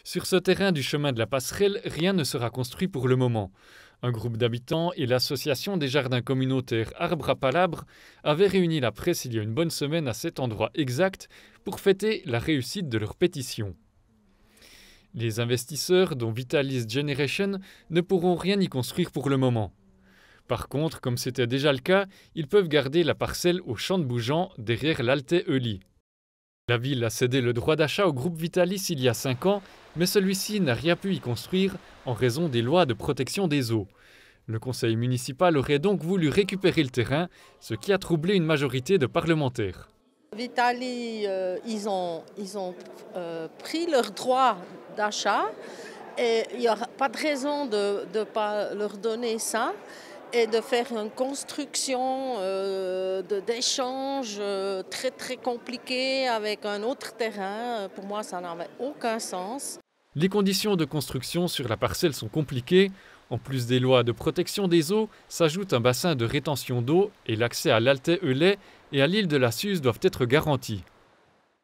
Sur ce terrain du chemin de la Passerelle, rien ne sera construit pour le moment. Un groupe d'habitants et l'association des jardins communautaires Arbre à Palabre avaient réuni la presse il y a une bonne semaine à cet endroit exact pour fêter la réussite de leur pétition. Les investisseurs, dont Vitalis Generation, ne pourront rien y construire pour le moment. Par contre, comme c'était déjà le cas, ils peuvent garder la parcelle au champ de Bougeant derrière l'Alte-Euli. La ville a cédé le droit d'achat au groupe Vitalis il y a 5 ans, mais celui-ci n'a rien pu y construire en raison des lois de protection des eaux. Le conseil municipal aurait donc voulu récupérer le terrain, ce qui a troublé une majorité de parlementaires. Vitalis, ils ont pris leur droit d'achat et il n'y aura pas de raison de ne pas leur donner ça et de faire une construction d'échange très très compliquée avec un autre terrain. Pour moi, ça n'avait aucun sens. Les conditions de construction sur la parcelle sont compliquées. En plus des lois de protection des eaux, s'ajoute un bassin de rétention d'eau et l'accès à l'Alte-Eulay et à l'île de la Suze doivent être garantis.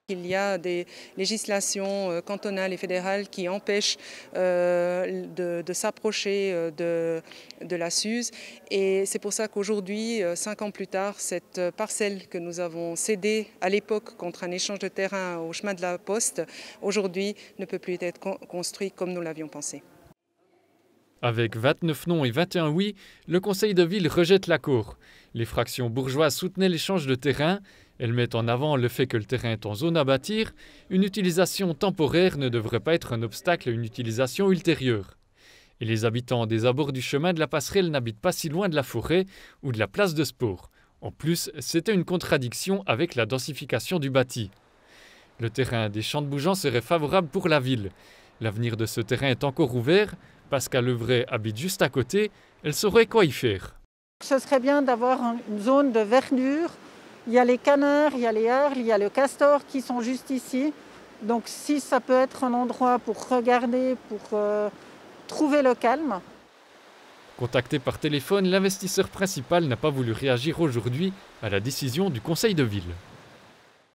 Il y a des législations cantonales et fédérales qui empêchent de s'approcher de la Suze. Et c'est pour ça qu'aujourd'hui, 5 ans plus tard, cette parcelle que nous avons cédée à l'époque contre un échange de terrain au chemin de la Poste, aujourd'hui ne peut plus être construite comme nous l'avions pensé. Avec 29 non et 21 oui, le conseil de ville rejette l'accord. Les fractions bourgeoises soutenaient l'échange de terrain. Elles mettent en avant le fait que le terrain est en zone à bâtir. Une utilisation temporaire ne devrait pas être un obstacle à une utilisation ultérieure. Et les habitants des abords du chemin de la Passerelle n'habitent pas si loin de la forêt ou de la place de sport. En plus, c'était une contradiction avec la densification du bâti. Le terrain des Champs de Bougeant serait favorable pour la ville. L'avenir de ce terrain est encore ouvert. Pascal Levray habite juste à côté, elle saurait quoi y faire. Ce serait bien d'avoir une zone de verdure. Il y a les canards, il y a les harles, il y a le castor qui sont juste ici. Donc si ça peut être un endroit pour regarder, pour trouver le calme. Contacté par téléphone, l'investisseur principal n'a pas voulu réagir aujourd'hui à la décision du conseil de ville.